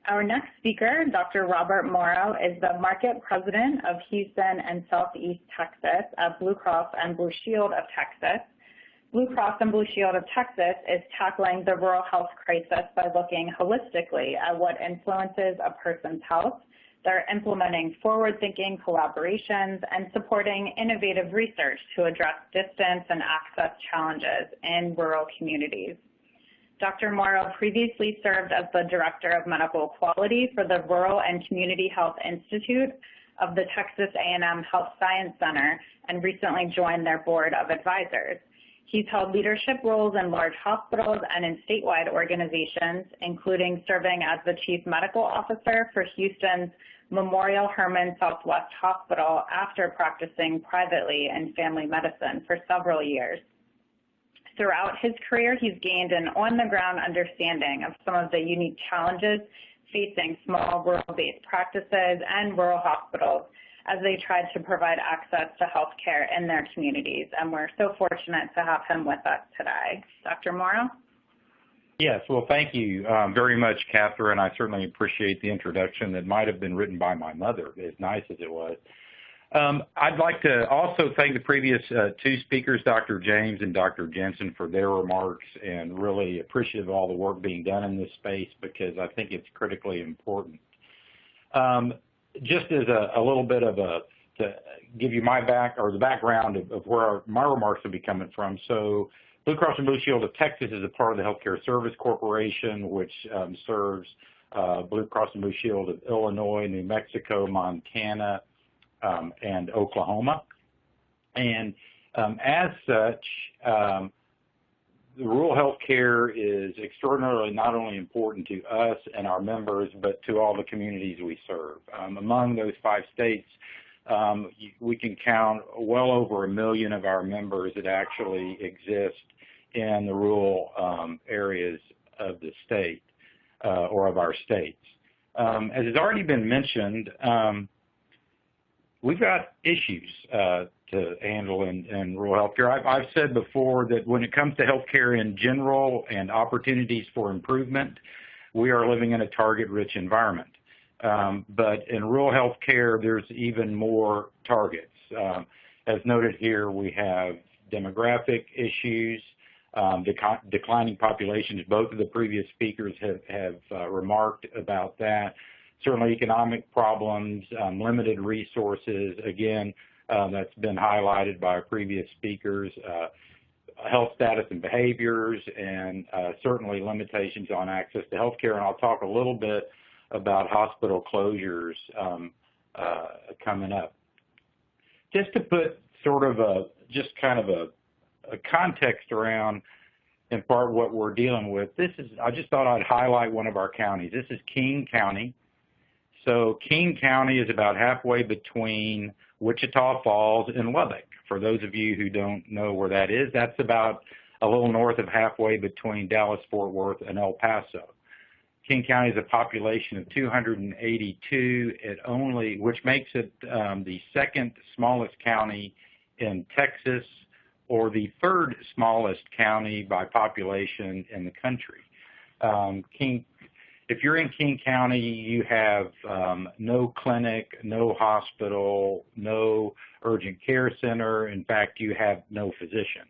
Our next speaker, Dr. Robert Morrow, is the Market President of Houston and Southeast Texas at Blue Cross and Blue Shield of Texas. Blue Cross and Blue Shield of Texas is tackling the rural health crisis by looking holistically at what influences a person's health. They're implementing forward-thinking collaborations and supporting innovative research to address distance and access challenges in rural communities. Dr. Morrow previously served as the Director of Medical Quality for the Rural and Community Health Institute of the Texas A&M Health Science Center and recently joined their Board of Advisors. He's held leadership roles in large hospitals and in statewide organizations, including serving as the Chief Medical Officer for Houston's Memorial Hermann Southwest Hospital after practicing privately in family medicine for several years. Throughout his career, he's gained an on-the-ground understanding of some of the unique challenges facing small rural-based practices and rural hospitals as they tried to provide access to health care in their communities. And we're so fortunate to have him with us today. Dr. Morrow? Yes, well, thank you very much, Catherine. I certainly appreciate the introduction that might have been written by my mother, as nice as it was. I'd like to also thank the previous two speakers, Dr. James and Dr. Jensen, for their remarks, and really appreciative of all the work being done in this space because I think it's critically important. Just as a little bit of to give you the background of where my remarks will be coming from. So Blue Cross and Blue Shield of Texas is a part of the Healthcare Service Corporation, which serves Blue Cross and Blue Shield of Illinois, New Mexico, Montana, and Oklahoma. And as such, the rural health care is extraordinarily not only important to us and our members, but to all the communities we serve. Among those 5 states, we can count well over 1 million of our members that actually exist in the rural areas of the state or of our states. As has already been mentioned, we've got issues to handle in rural healthcare. I've said before that when it comes to healthcare in general and opportunities for improvement, we are living in a target-rich environment. But in rural healthcare, there's even more targets. As noted here, we have demographic issues, declining populations. Both of the previous speakers have remarked about that. Certainly economic problems, limited resources, again, that's been highlighted by our previous speakers, health status and behaviors, and certainly limitations on access to health care. And I'll talk a little bit about hospital closures coming up. Just to put sort of a context around, in part, what we're dealing with, I just thought I'd highlight one of our counties. This is King County. So King County is about halfway between Wichita Falls and Lubbock. For those of you who don't know where that is, that's about a little north of halfway between Dallas-Fort Worth and El Paso. King County has a population of 282, which makes it the 2nd smallest county in Texas, or the 3rd smallest county by population in the country. If you're in King County, you have no clinic, no hospital, no urgent care center. In fact, you have no physician.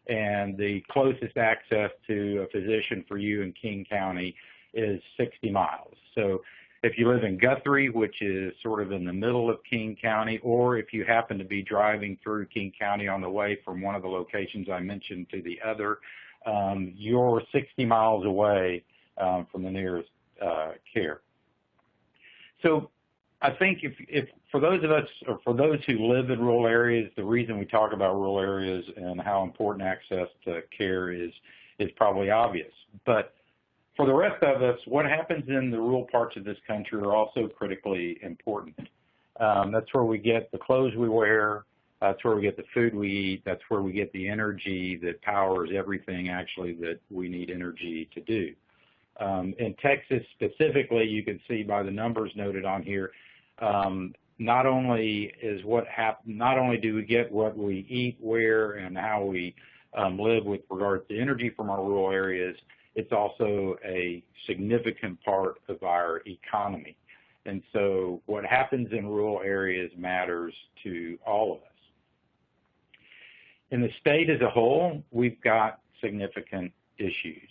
And the closest access to a physician for you in King County is 60 miles. So if you live in Guthrie, which is sort of in the middle of King County, or if you happen to be driving through King County on the way from one of the locations I mentioned to the other, you're 60 miles away from the nearest care. So I think if for those of us, or for those who live in rural areas, the reason we talk about rural areas and how important access to care is probably obvious. But for the rest of us, what happens in the rural parts of this country are also critically important. That's where we get the clothes we wear. That's where we get the food we eat. That's where we get the energy that powers everything actually that we need energy to do. In Texas specifically, you can see by the numbers noted on here, not only do we get what we eat, where, and how we live with regards to energy from our rural areas, it's also a significant part of our economy. And so what happens in rural areas matters to all of us. In the state as a whole, we've got significant issues.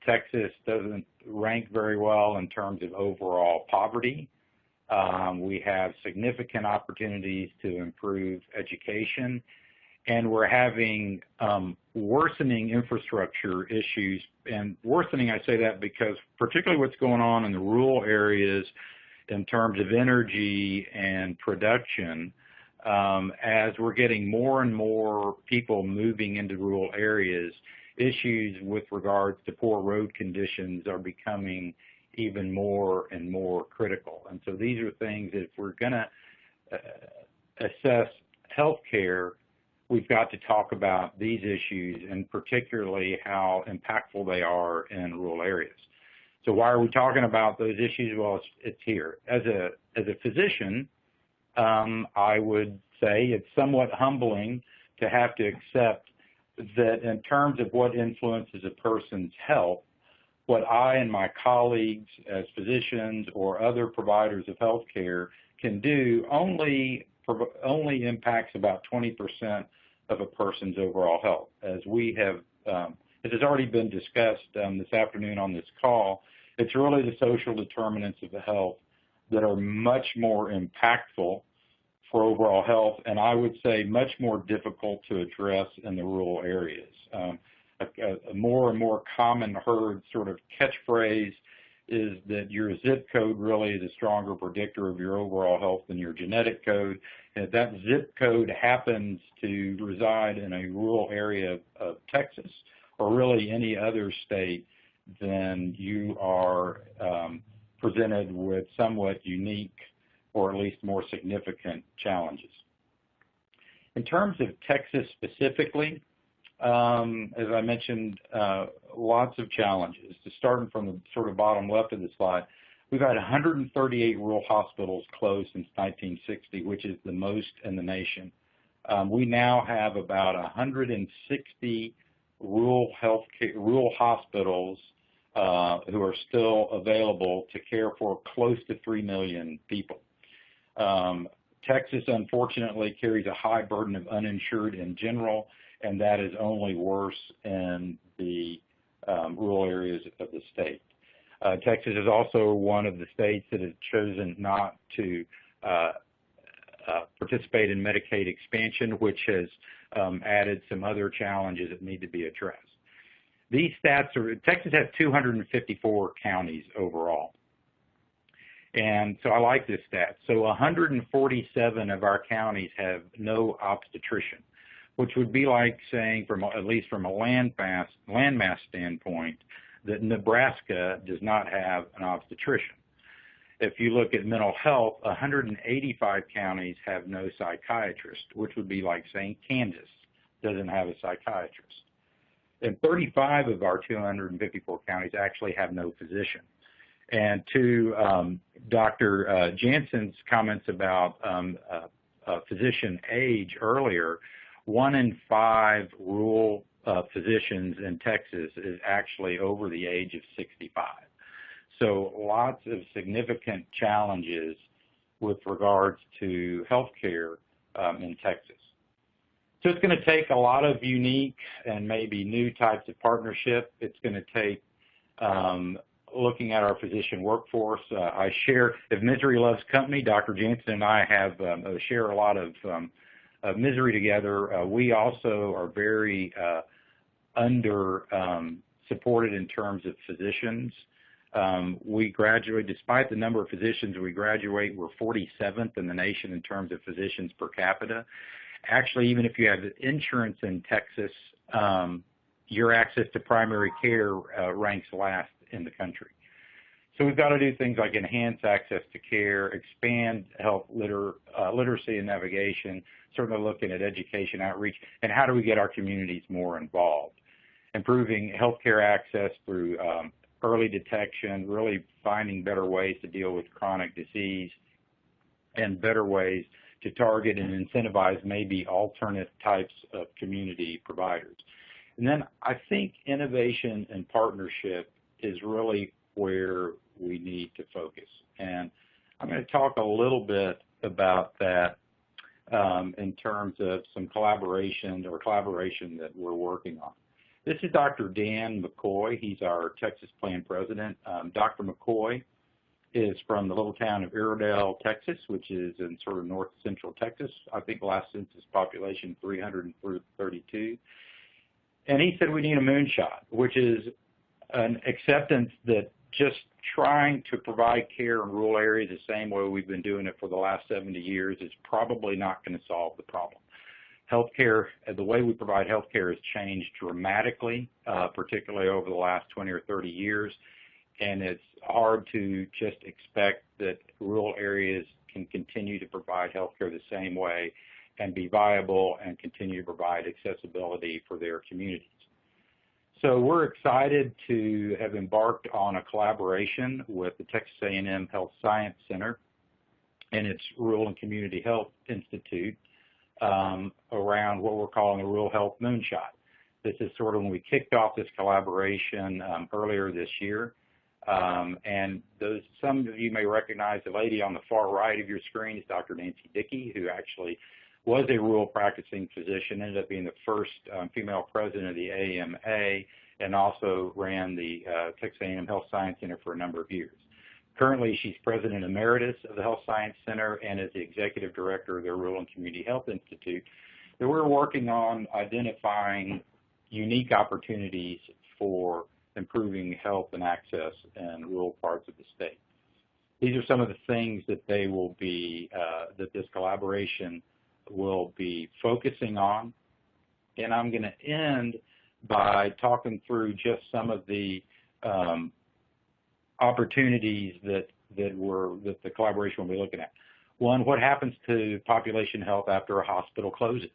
Texas doesn't rank very well in terms of overall poverty. We have significant opportunities to improve education, and we're having worsening infrastructure issues. And worsening, I say that because particularly what's going on in the rural areas in terms of energy and production, as we're getting more and more people moving into rural areas, issues with regards to poor road conditions are becoming even more and more critical. And so these are things that if we're going to assess health care, we've got to talk about these issues and particularly how impactful they are in rural areas. So why are we talking about those issues? Well, it's here. As a physician, I would say it's somewhat humbling to have to accept that in terms of what influences a person's health, what I and my colleagues as physicians or other providers of health care can do only impacts about 20% of a person's overall health. As we have, as has already been discussed this afternoon on this call, it's really the social determinants of the health that are much more impactful for overall health, and I would say much more difficult to address in the rural areas. A more and more common heard sort of catchphrase is that your zip code really is a stronger predictor of your overall health than your genetic code. And if that zip code happens to reside in a rural area of Texas or really any other state, then you are presented with somewhat unique or at least more significant challenges. In terms of Texas specifically, as I mentioned, lots of challenges. Starting from the sort of bottom left of the slide, we've had 138 rural hospitals closed since 1960, which is the most in the nation. We now have about 160 rural hospitals who are still available to care for close to 3 million people. Texas, unfortunately, carries a high burden of uninsured in general, and that is only worse in the rural areas of the state. Texas is also one of the states that has chosen not to participate in Medicaid expansion, which has added some other challenges that need to be addressed. These stats are, Texas has 254 counties overall. And so I like this stat. So 147 of our counties have no obstetrician, which would be like saying, at least from a landmass standpoint, that Nebraska does not have an obstetrician. If you look at mental health, 185 counties have no psychiatrist, which would be like saying Kansas doesn't have a psychiatrist. And 35 of our 254 counties actually have no physician. And to Dr. Jansen's comments about physician age earlier, 1 in 5 rural physicians in Texas is actually over the age of 65. So lots of significant challenges with regards to health care in Texas. So it's going to take a lot of unique and maybe new types of partnership. It's going to take looking at our physician workforce. I share, if misery loves company, Dr. Jansen and I have share a lot of misery together. We also are very under supported in terms of physicians. We graduate, despite the number of physicians we graduate, we're 47th in the nation in terms of physicians per capita. Actually, even if you have insurance in Texas, your access to primary care ranks last in the country. So we've got to do things like enhance access to care, expand health literacy and navigation, certainly looking at education outreach, and how do we get our communities more involved. Improving healthcare access through early detection, really finding better ways to deal with chronic disease, and better ways to target and incentivize maybe alternate types of community providers. And then I think innovation and partnership is really where we need to focus. And I'm going to talk a little bit about that in terms of some collaboration that we're working on. This is Dr. Dan McCoy. He's our Texas Plan President. Dr. McCoy is from the little town of Iredell, Texas, which is in sort of north central Texas. I think last census population 332. And he said we need a moonshot, which is an acceptance that just trying to provide care in rural areas the same way we've been doing it for the last 70 years is probably not going to solve the problem. Healthcare, the way we provide healthcare has changed dramatically, particularly over the last 20 or 30 years, and it's hard to just expect that rural areas can continue to provide healthcare the same way and be viable and continue to provide accessibility for their communities. So we're excited to have embarked on a collaboration with the Texas A&M Health Science Center and its Rural and Community Health Institute around what we're calling a Rural Health Moonshot. This is sort of when we kicked off this collaboration earlier this year. And some of you may recognize the lady on the far right of your screen is Dr. Nancy Dickey, who actually was a rural practicing physician, ended up being the first female president of the AMA, and also ran the Texas A&M Health Science Center for a number of years. Currently, she's president emeritus of the Health Science Center and is the executive director of the Rural and Community Health Institute. So we're working on identifying unique opportunities for improving health and access in rural parts of the state. These are some of the things that they will be, that this collaboration will be focusing on. And I'm going to end by talking through just some of the opportunities that the collaboration will be looking at. One, what happens to population health after a hospital closes?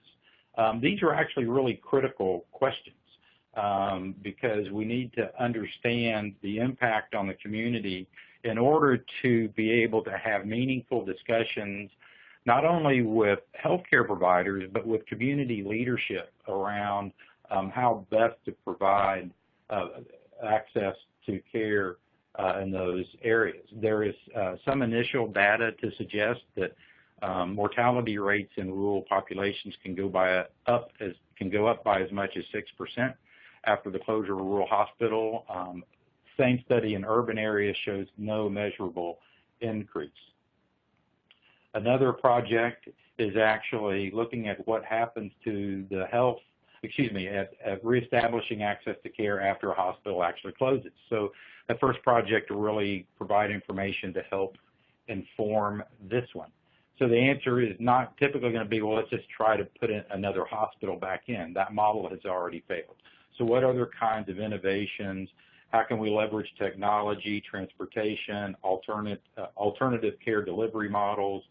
These are actually really critical questions because we need to understand the impact on the community in order to be able to have meaningful discussions not only with healthcare providers, but with community leadership around how best to provide access to care in those areas. There is some initial data to suggest that mortality rates in rural populations can go up by as much as 6% after the closure of a rural hospital. Same study in urban areas shows no measurable increase. Another project is actually looking at what happens to the at reestablishing access to care after a hospital actually closes. So the first project to really provide information to help inform this one. So the answer is not typically going to be, well, let's just try to put in another hospital back in. That model has already failed. So what other kinds of innovations? How can we leverage technology, transportation, alternative care delivery models,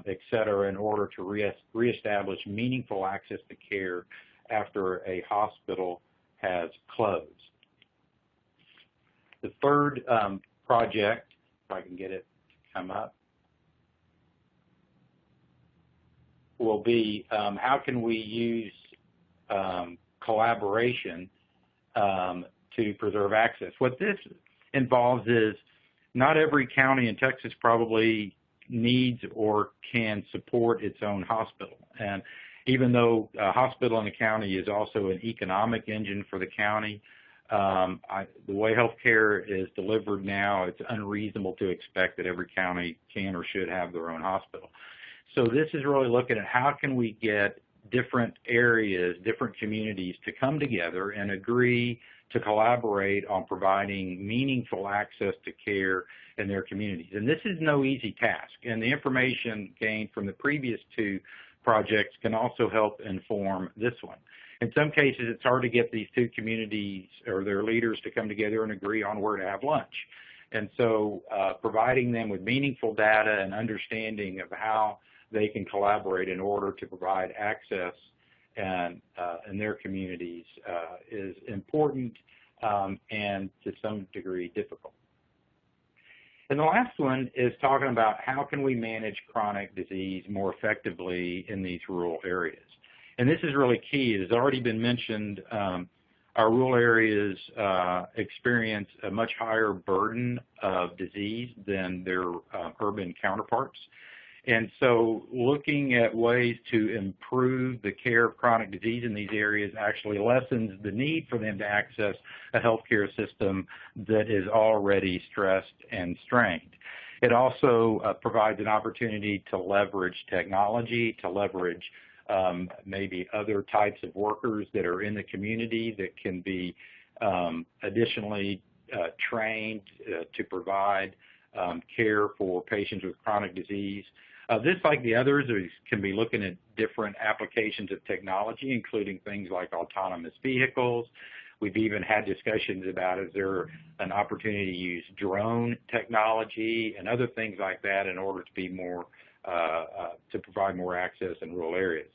et cetera, in order to reestablish meaningful access to care after a hospital has closed? The third project, if I can get it to come up, will be how can we use collaboration to preserve access. What this involves is not every county in Texas probably needs or can support its own hospital. And even though a hospital in the county is also an economic engine for the county, the way healthcare is delivered now, it's unreasonable to expect that every county can or should have their own hospital. So this is really looking at how can we get different areas, different communities to come together and agree to collaborate on providing meaningful access to care in their communities. And this is no easy task, and the information gained from the previous two projects can also help inform this one. In some cases, it's hard to get these two communities or their leaders to come together and agree on where to have lunch. And so providing them with meaningful data and understanding of how they can collaborate in order to provide access and in their communities is important and to some degree difficult. And the last one is talking about how can we manage chronic disease more effectively in these rural areas. And this is really key. It has already been mentioned. Our rural areas experience a much higher burden of disease than their urban counterparts. And so looking at ways to improve the care of chronic disease in these areas actually lessens the need for them to access a healthcare system that is already stressed and strained. It also provides an opportunity to leverage technology, to leverage maybe other types of workers that are in the community that can be additionally trained to provide care for patients with chronic disease. This, like the others, can be looking at different applications of technology, including things like autonomous vehicles. We've even had discussions about, is there an opportunity to use drone technology and other things like that in order to be more, to provide more access in rural areas.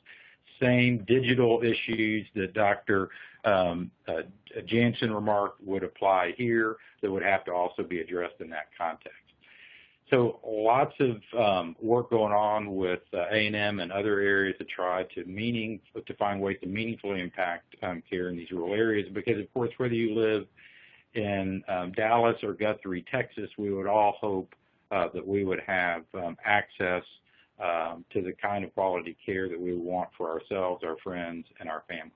Same digital issues that Dr. Jansen remarked would apply here that would have to also be addressed in that context. So lots of work going on with A&M and other areas to try to find ways to meaningfully impact care in these rural areas, because of course whether you live in Dallas or Guthrie, Texas, we would all hope that we would have access to the kind of quality care that we want for ourselves, our friends, and our family.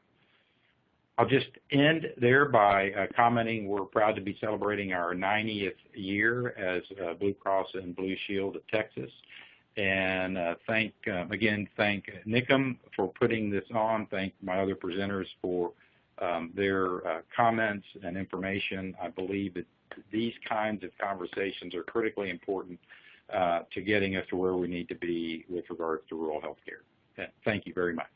I'll just end there by commenting we're proud to be celebrating our 90th year as Blue Cross and Blue Shield of Texas. And thank NIHCM for putting this on. Thank my other presenters for their comments and information. I believe that these kinds of conversations are critically important to getting us to where we need to be with regards to rural health care. Thank you very much.